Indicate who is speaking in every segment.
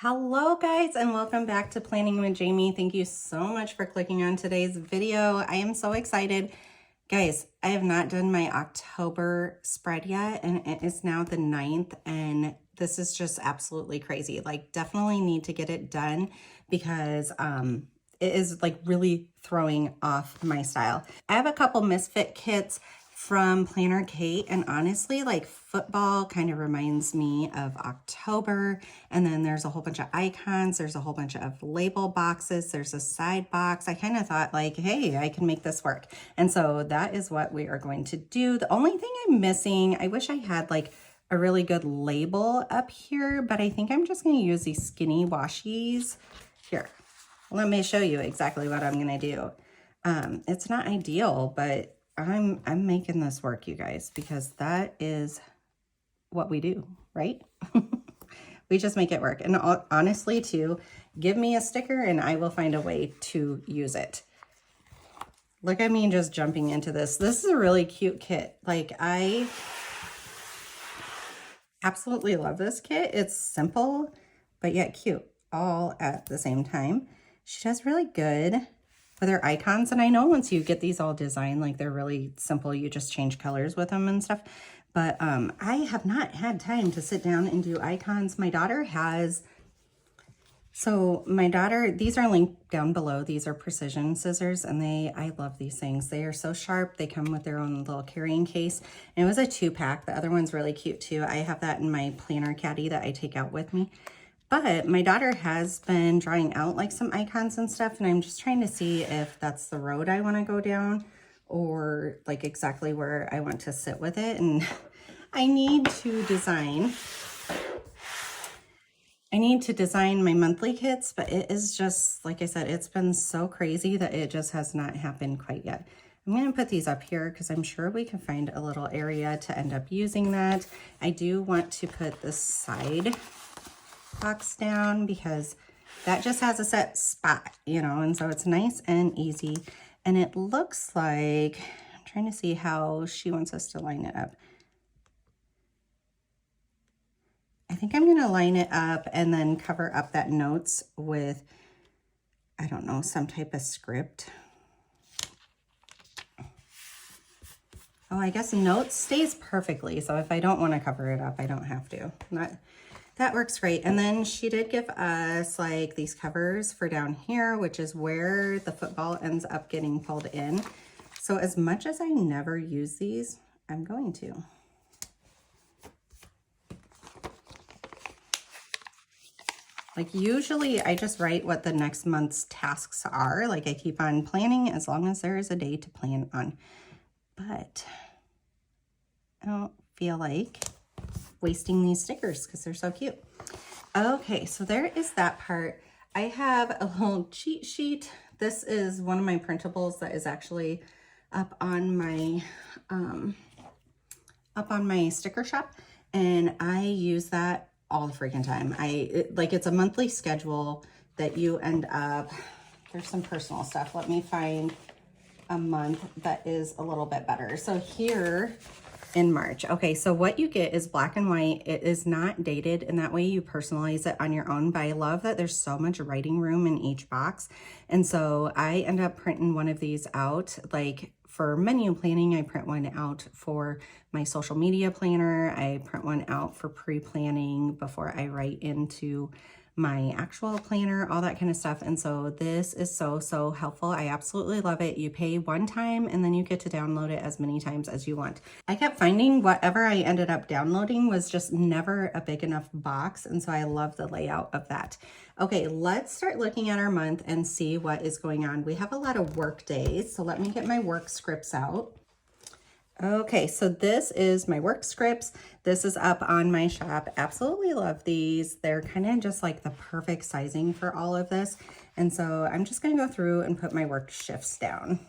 Speaker 1: Hello guys, and welcome back to Planning with Jamie. Thank you so much for clicking on today's video. I am so excited. Guys, I have not done my October spread yet, and it is now the 9th, and this is just absolutely crazy. Like, definitely need to get it done because it is like really throwing off my style. I have a couple misfit kits from Planner Kate, and honestly, like, football kind of reminds me of October. And then there's a whole bunch of icons, there's a whole bunch of label boxes, there's a side box. I kind of thought, like, hey, I can make this work. And so that is what we are going to do. The only thing I'm missing, I wish I had like a really good label up here, but I think I'm just going to use these skinny washies. Here, let me show you exactly what I'm going to do. It's not ideal, but I'm making this work, you guys, because that is what we do, right? We just make it work. And honestly, too, give me a sticker and I will find a way to use it. Look at me just jumping into this. This is a really cute kit. Like, I absolutely love this kit. It's simple, but yet cute all at the same time. She does really good with her icons. And I know once you get these all designed, like, they're really simple. You just change colors with them and stuff. But I have not had time to sit down and do icons. My daughter has. So my daughter, these are linked down below. These are precision scissors, and I love these things. They are so sharp. They come with their own little carrying case. And it was a 2-pack. The other one's really cute too. I have that in my planner caddy that I take out with me. But my daughter has been drawing out like some icons and stuff, and I'm just trying to see if that's the road I want to go down or like exactly where I want to sit with it. And I need to design my monthly kits, but it is just, like I said, it's been so crazy that it just has not happened quite yet. I'm going to put these up here because I'm sure we can find a little area to end up using that. I do want to put this side box down because that just has a set spot, you know, and so it's nice and easy. And it looks like, I'm trying to see how she wants us to line it up. I think I'm going to line it up and then cover up that notes with, I don't know, some type of script. Oh, I guess notes stays perfectly. So if I don't want to cover it up, I don't have to. That works great. And then she did give us like these covers for down here, which is where the football ends up getting pulled in. So as much as I never use these, I'm going to. Like, usually I just write what the next month's tasks are. Like, I keep on planning as long as there is a day to plan on. But I don't feel like wasting these stickers because they're so cute. Okay, so there is that part. I have a little cheat sheet. This is one of my printables that is actually up on my sticker shop, and I use that all the freaking time. It's a monthly schedule that you end up, there's some personal stuff. Let me find a month that is a little bit better. So here in March. Okay, so what you get is black and white. It is not dated, and that way you personalize it on your own. But I love that there's so much writing room in each box. And so I end up printing one of these out. Like, for menu planning, I print one out for my social media planner. I print one out for pre-planning before I write into my actual planner, all that kind of stuff. And so this is so, so helpful. I absolutely love it. You pay one time and then you get to download it as many times as you want. I kept finding whatever I ended up downloading was just never a big enough box. And so I love the layout of that. Okay, let's start looking at our month and see what is going on. We have a lot of work days. So let me get my work scripts out. Okay, so this is my work scripts. This is up on my shop. Absolutely love these. They're kind of just like the perfect sizing for all of this. And so I'm just going to go through and put my work shifts down.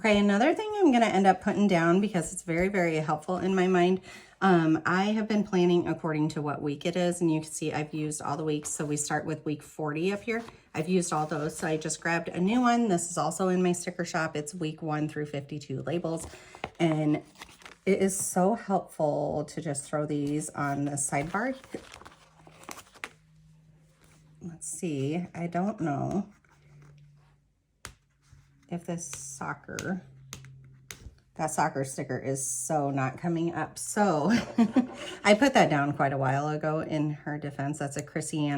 Speaker 1: Okay, another thing I'm going to end up putting down because it's very, very helpful in my mind. I have been planning according to what week it is, and you can see I've used all the weeks. So we start with week 40 up here. I've used all those, so I just grabbed a new one. This is also in my sticker shop. It's week 1 through 52 labels, and it is so helpful to just throw these on the sidebar. Let's see, I don't know if this soccer, that soccer sticker is so not coming up. So I put that down quite a while ago in her defense. That's a Chrissy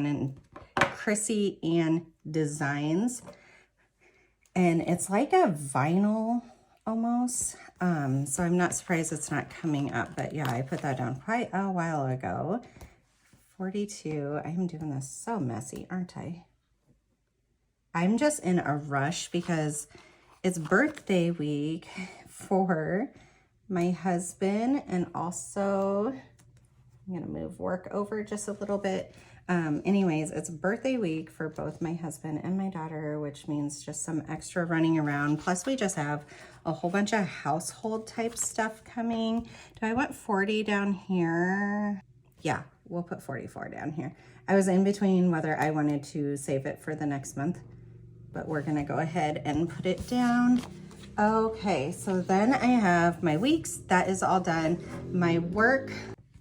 Speaker 1: Ann Designs. And it's like a vinyl almost. So I'm not surprised it's not coming up, but yeah, I put that down quite a while ago. 42, I'm doing this so messy, aren't I? I'm just in a rush because it's birthday week for my husband, and also I'm gonna move work over just a little bit. Anyways, it's birthday week for both my husband and my daughter, which means just some extra running around. Plus we just have a whole bunch of household type stuff coming. Do I want 40 down here? Yeah, we'll put 44 down here. I was in between whether I wanted to save it for the next month, but we're gonna go ahead and put it down. Okay, so then I have my weeks. That is all done. My work.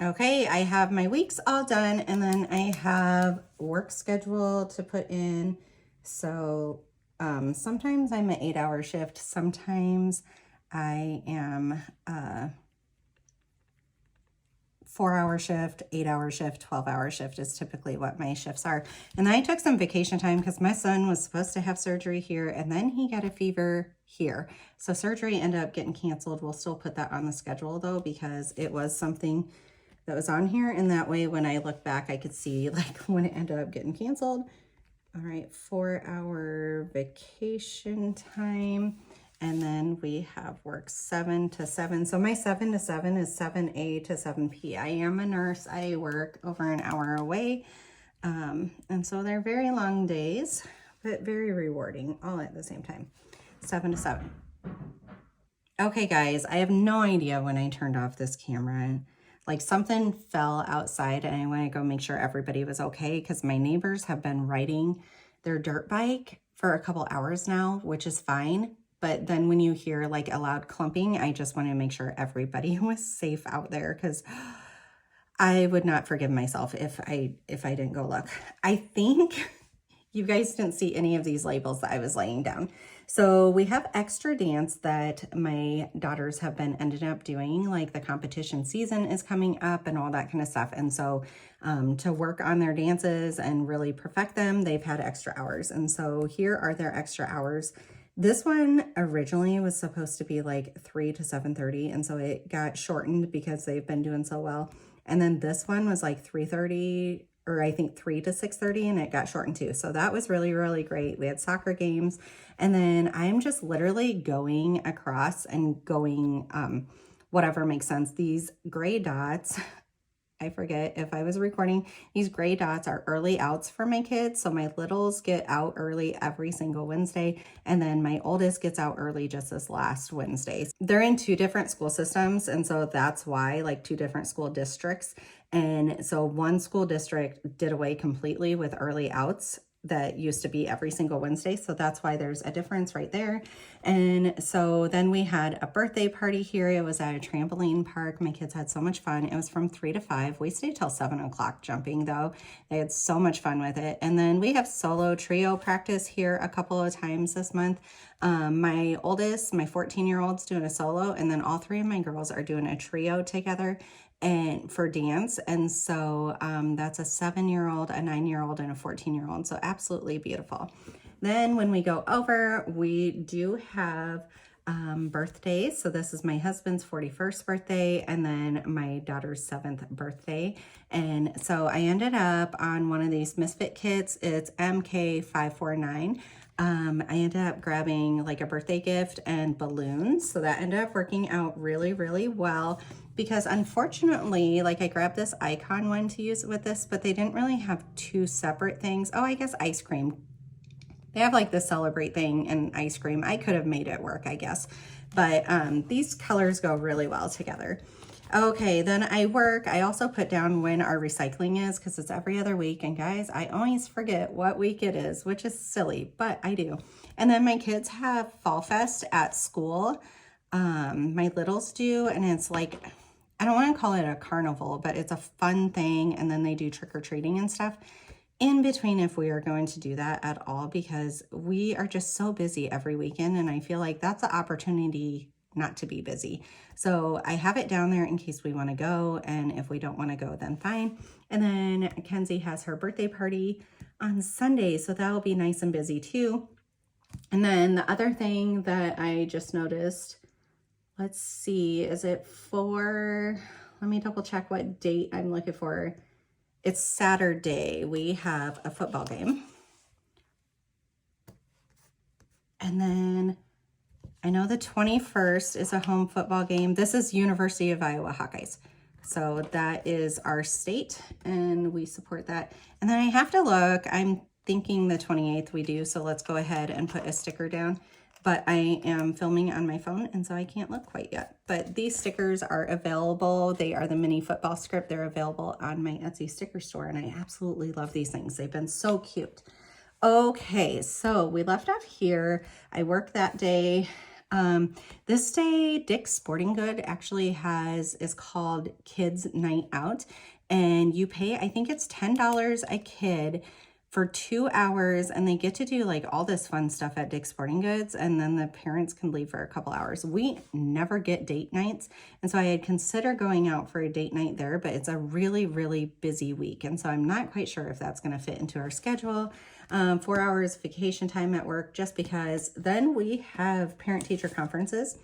Speaker 1: Okay, I have my weeks all done, and then I have work schedule to put in. So sometimes I'm an 8-hour shift. Sometimes I am 4-hour shift, 8-hour shift, 12-hour shift is typically what my shifts are. And then I took some vacation time because my son was supposed to have surgery here, and then he got a fever here. So surgery ended up getting canceled. We'll still put that on the schedule though, because it was something that was on here. And that way, when I look back, I could see like when it ended up getting canceled. All right, 4-hour vacation time. And then we have work 7 to 7. So my 7 to 7 is 7A to 7P. I am a nurse. I work over an hour away. And so they're very long days, but very rewarding all at the same time. 7 to 7. Okay, guys, I have no idea when I turned off this camera. Like something fell outside, and I want to go make sure everybody was okay, because my neighbors have been riding their dirt bike for a couple hours now, which is fine. But then when you hear like a loud clumping, I just want to make sure everybody was safe out there, because I would not forgive myself if I didn't go look. I think you guys didn't see any of these labels that I was laying down. So we have extra dance that my daughters have been ended up doing, like the competition season is coming up and all that kind of stuff. And so to work on their dances and really perfect them, they've had extra hours. And so here are their extra hours. This one originally was supposed to be like 3 to 7:30, and so it got shortened because they've been doing so well. And then this one was like 3:30, or I think 3 to 6:30, and it got shortened too. So that was really, really great. We had soccer games, and then I'm just literally going across and going whatever makes sense. These gray dots, I forget if I was recording, these gray dots are early outs for my kids. So my littles get out early every single Wednesday, and then my oldest gets out early just this last Wednesday. They're in 2 different school systems, and so that's why, like 2 different school districts. And so one school district did away completely with early outs that used to be every single Wednesday. So that's why there's a difference right there. And so then we had a birthday party here. It was at a trampoline park. My kids had so much fun. It was from 3 to 5. We stayed till 7 o'clock jumping though. They had so much fun with it. And then we have solo trio practice here a couple of times this month. My oldest, my 14-year-old's doing a solo, and then all 3 of my girls are doing a trio together and for dance. And so that's a 7-year-old, a 9-year-old, and a 14-year-old. So absolutely beautiful. Then when we go over, we do have birthdays. So this is my husband's 41st birthday, and then my daughter's 7th birthday. And so I ended up on one of these Misfit kits. It's MK549. I ended up grabbing like a birthday gift and balloons. So that ended up working out really, really well, because unfortunately, like I grabbed this icon one to use with this, but they didn't really have 2 separate things. Oh, I guess ice cream. They have like the celebrate thing and ice cream. I could have made it work, I guess. But these colors go really well together. Okay, then I work. I also put down when our recycling is because it's every other week. And guys, I always forget what week it is, which is silly, but I do. And then my kids have Fall Fest at school. My littles do, and it's like, I don't want to call it a carnival, but it's a fun thing. And then they do trick-or-treating and stuff in between if we are going to do that at all, because we are just so busy every weekend. And I feel like that's an opportunity not to be busy. So I have it down there in case we want to go. And if we don't want to go, then fine. And then Kenzie has her birthday party on Sunday. So that'll be nice and busy too. And then the other thing that I just noticed, let's see, is it for, let me double check what date I'm looking for. It's Saturday. We have a football game. And then I know the 21st is a home football game. This is University of Iowa Hawkeyes. So that is our state and we support that. And then I have to look, I'm thinking the 28th we do. So let's go ahead and put a sticker down. But I am filming on my phone and so I can't look quite yet. But these stickers are available. They are the mini football script. They're available on my Etsy sticker store and I absolutely love these things. They've been so cute. Okay, so we left off here. I worked that day. This day, Dick's Sporting Good actually is called Kids Night Out, and you pay, I think it's $10 a kid for 2 hours, and they get to do like all this fun stuff at Dick's Sporting Goods, and then the parents can leave for a couple hours. We never get date nights, and so I had considered going out for a date night there, but it's a really, really busy week, and so I'm not quite sure if that's going to fit into our schedule. 4 hours vacation time at work, just because then we have parent-teacher conferences.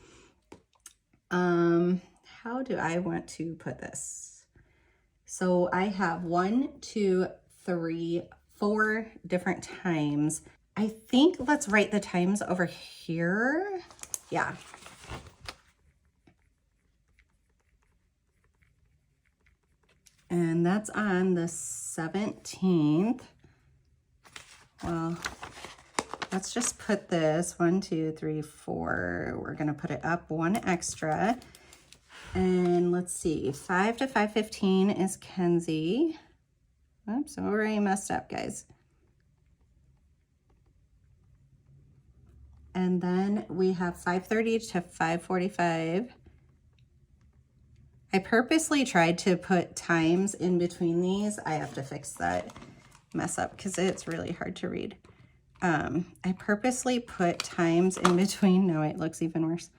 Speaker 1: How do I want to put this? So I have 1, 2, 3, 4 different times. I think let's write the times over here. Yeah. And that's on the 17th. Well, let's just put this 1, 2, 3, 4. We're going to put it up 1 extra. And let's see, 5 to 5:15 is Kenzie. Oops, I already messed up, guys. And then we have 5:30 to 5:45. I purposely tried to put times in between these. I have to fix that mess up because it's really hard to read. I purposely put times in between. No, it looks even worse.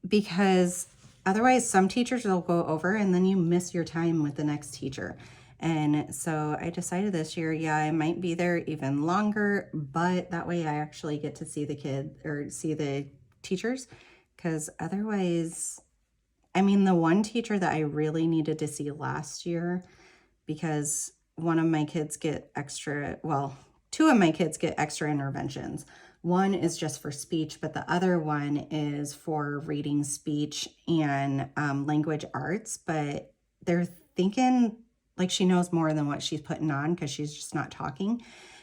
Speaker 1: Because otherwise some teachers will go over and then you miss your time with the next teacher. And so I decided this year, yeah, I might be there even longer, but that way I actually get to see the kid or see the teachers. Because otherwise, I mean, the one teacher that I really needed to see last year, because one of my kids get extra, well, 2 of my kids get extra interventions. One is just for speech, but the other one is for reading, speech, and language arts. But they're thinking like she knows more than what she's putting on because she's just not talking.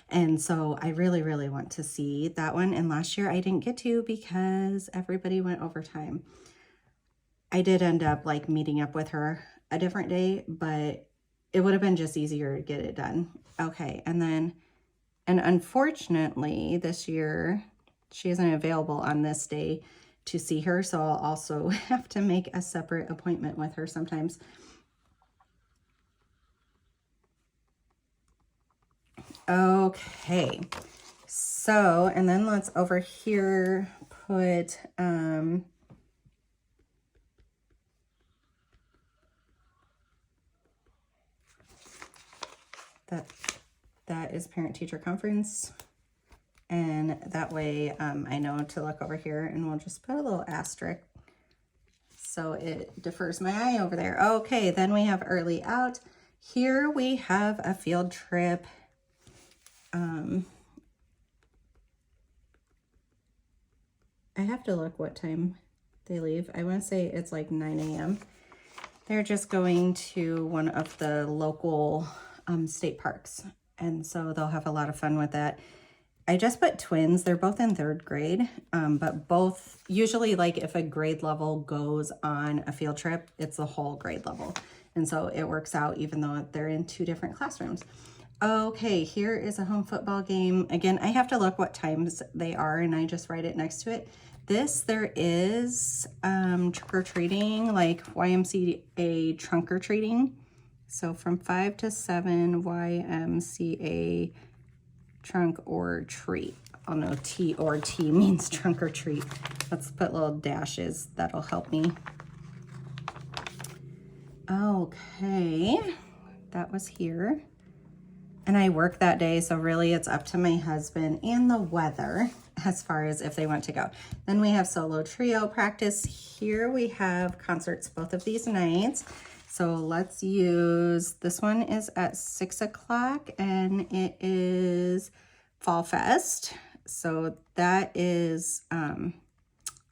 Speaker 1: And so I really, really want to see that one. And last year I didn't get to because everybody went overtime. I did end up like meeting up with her a different day, but it would have been just easier to get it done. Okay, and unfortunately this year she isn't available on this day to see her, so I'll also have to make a separate appointment with her sometimes. Okay, so, and then let's over here put, that is parent-teacher conference. And that way I know to look over here, and we'll just put a little asterisk so it defers my eye over there. Okay, then we have early out. Here we have a field trip. I have to look what time they leave. I want to say it's like 9 a.m. They're just going to one of the local state parks. And so they'll have a lot of fun with that. I just put twins. They're both in 3rd grade, but both, usually like if a grade level goes on a field trip, it's the whole grade level. And so it works out even though they're in 2 different classrooms. Okay, here is a home football game. Again, I have to look what times they are and I just write it next to it. There is trick-or-treating, like YMCA trunk-or-treating. So from 5 to 7, YMCA trunk or treat. I'll know T or T means trunk or treat. Let's put little dashes. That'll help me. Okay, that was here. And I work that day, so really it's up to my husband and the weather as far as if they want to go. Then we have solo trio practice. Here we have concerts both of these nights. So let's use, this one is at 6 o'clock and it is Fall Fest. So that is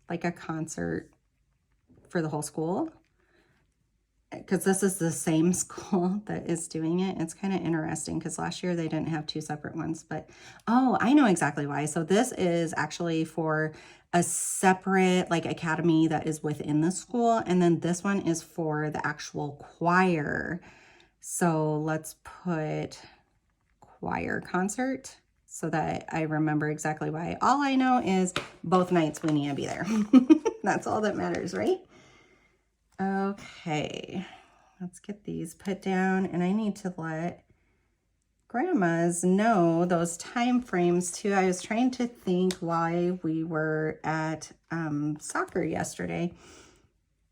Speaker 1: like a concert for the whole school, because this is the same school that is doing it. It's kind of interesting because last year they didn't have 2 separate ones, but oh, I know exactly why. So this is actually for a separate like academy that is within the school. And then this one is for the actual choir. So let's put choir concert so that I remember exactly why. All I know is both nights we need to be there. That's all that matters, right? Okay, let's get these put down, and I need to let grandmas know those time frames too. I was trying to think why we were at soccer yesterday,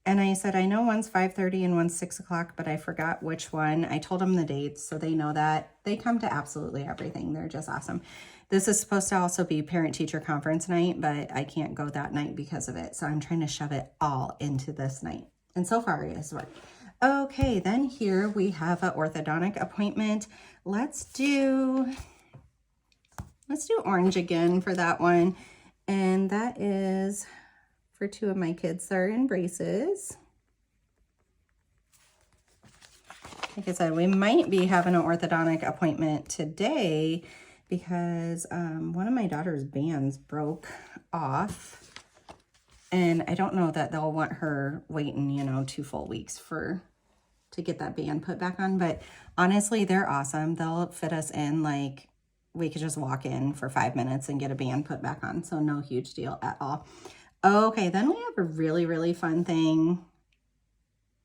Speaker 1: and I said I know one's 5:30 and one's 6 o'clock, but I forgot which one. I told them the dates so they know that. They come to absolutely everything. They're just awesome. This is supposed to also be parent-teacher conference night, but I can't go that night because of it, so I'm trying to shove it all into this night. And so far it has worked. Okay, then here we have an orthodontic appointment. Let's do orange again for that one. And that is for 2 of my kids that are in braces. Like I said, we might be having an orthodontic appointment today because one of my daughter's bands broke off. And I don't know that they'll want her waiting, 2 full weeks to get that band put back on. But honestly, they're awesome. They'll fit us in, like we could just walk in for 5 minutes and get a band put back on. So no huge deal at all. Okay, then we have a really, really fun thing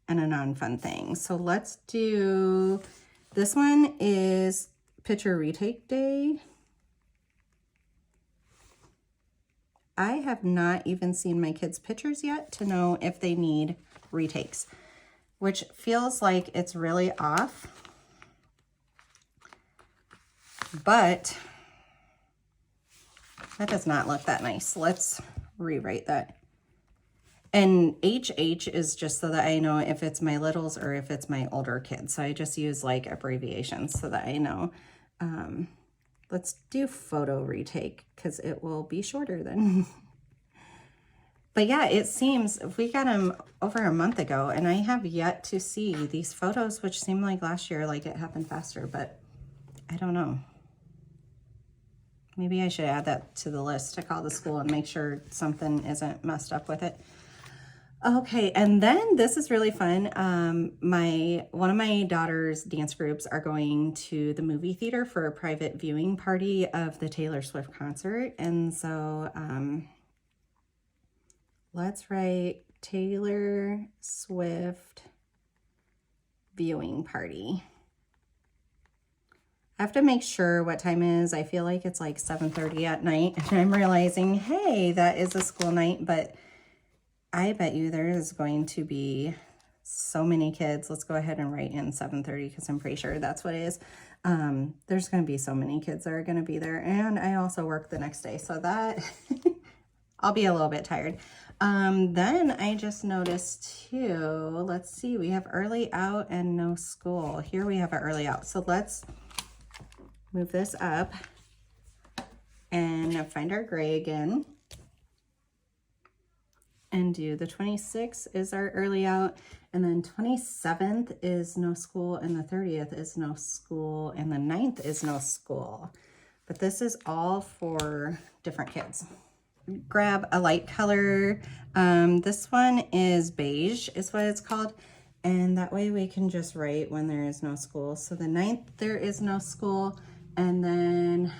Speaker 1: and a non-fun thing. So let's do, this one is picture retake day. I have not even seen my kids' pictures yet to know if they need retakes, which feels like it's really off. But that does not look that nice. Let's rewrite that. And HH is just so that I know if it's my littles or if it's my older kids. So I just use like abbreviations so that I know. Let's do photo retake because it will be shorter then. But yeah, it seems we got them over a month ago and I have yet to see these photos, which seem like last year, like it happened faster, but I don't know. Maybe I should add that to the list to call the school and make sure something isn't messed up with it. Okay, and then this is really fun. One of my daughter's dance groups are going to the movie theater for a private viewing party of the Taylor Swift concert. And so let's write Taylor Swift viewing party. I have to make sure what time it is. I feel like it's like 7:30 at night and I'm realizing, hey, that is a school night, but I bet you there is going to be so many kids. Let's go ahead and write in 7:30 because I'm pretty sure that's what it is. There's going to be so many kids that are going to be there. And I also work the next day, so that I'll be a little bit tired. Then I just noticed too, let's see, we have early out and no school. Here we have an early out. So let's move this up and find our gray again. And do the 26th is our early out, and then 27th is no school, and the 30th is no school, and the 9th is no school. but this is all for different kids. Grab a light color. This one is beige is what it's called. And that way we can just write when there is no school. So the 9th, there is no school. And then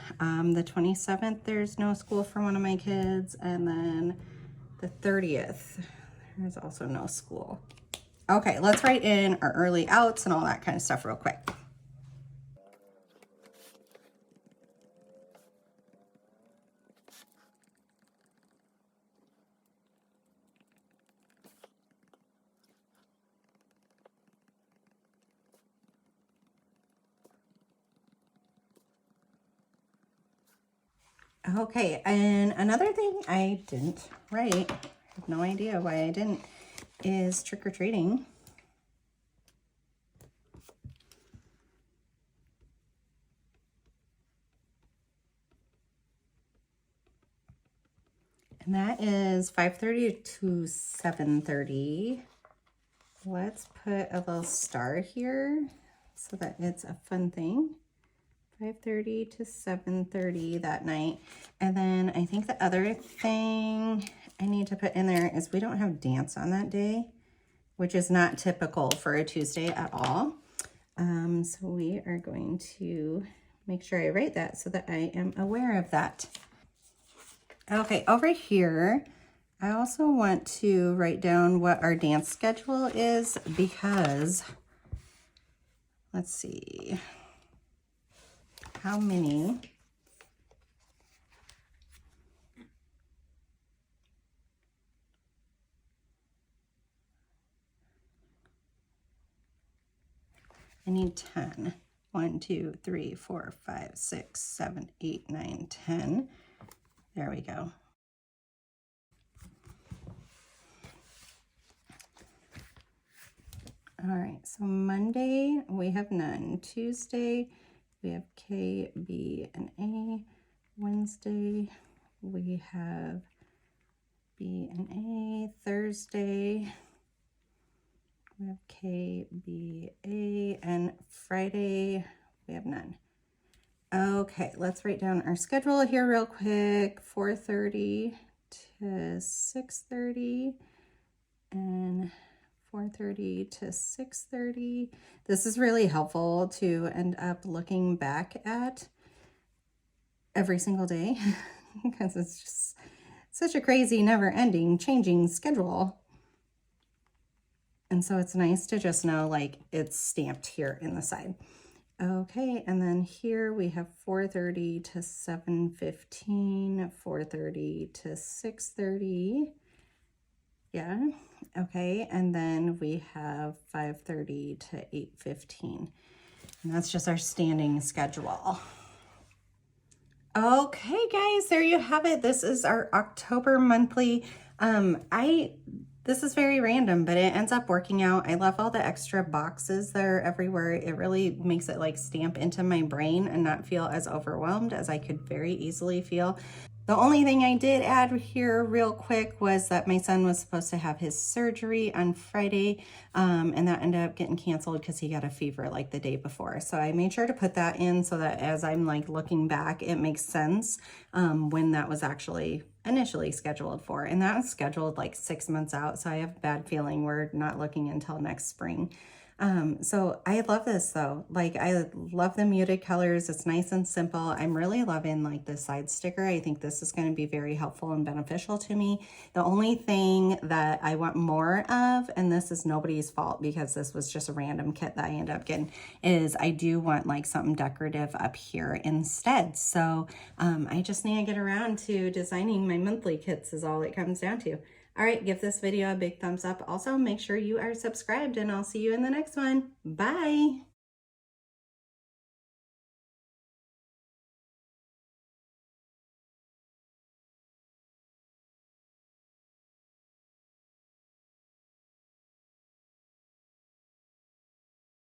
Speaker 1: the 27th, there's no school for one of my kids. And then the 30th, there's also no school. Okay, let's write in our early outs and all that kind of stuff real quick. Okay, and another thing I didn't write, I have no idea why I didn't, is trick-or-treating. And that is 5:30 to 7:30. Let's put a little star here so that it's a fun thing. 5:30 to 7:30 that night. And then I think the other thing I need to put in there is we don't have dance on that day, which is not typical for a Tuesday at all. So we are going to make sure I write that so that I am aware of that. Okay, over here, I also want to write down what our dance schedule is because, let's see, how many? I need 10. 1, 2, 3, 4, 5, 6, 7, 8, 9, 10. There we go. All right, so Monday we have none. Tuesday we have K, B, and A. Wednesday we have B and A. Thursday we have K, B, A. And Friday we have none. Okay, let's write down our schedule here real quick. 4:30 to 6:30 and 4:30 to 6:30. This is really helpful to end up looking back at every single day because it's just such a crazy, never-ending, changing schedule. And so it's nice to just know like it's stamped here in the side. Okay, and then here we have 4:30 to 7:15, 4:30 to 6:30. Yeah, okay, and then we have 5:30 to 8:15. And that's just our standing schedule. Okay, guys, there you have it. This is our October monthly. This is very random, but it ends up working out. I love all the extra boxes that are everywhere. It really makes it like stamp into my brain and not feel as overwhelmed as I could very easily feel. The only thing I did add here real quick was that my son was supposed to have his surgery on Friday, and that ended up getting canceled because he got a fever like the day before. So I made sure to put that in so that as I'm like looking back, it makes sense when that was actually initially scheduled for. And that was scheduled like 6 months out. So I have a bad feeling we're not looking until next spring. So I love this though. Like I love the muted colors. It's nice and simple. I'm really loving like the side sticker. I think this is going to be very helpful and beneficial to me. The only thing that I want more of, and this is nobody's fault because this was just a random kit that I ended up getting, is I do want like something decorative up here instead. So I just need to get around to designing my monthly kits is all it comes down to. All right, give this video a big thumbs up. Also, make sure you are subscribed and I'll see you in the next one. Bye.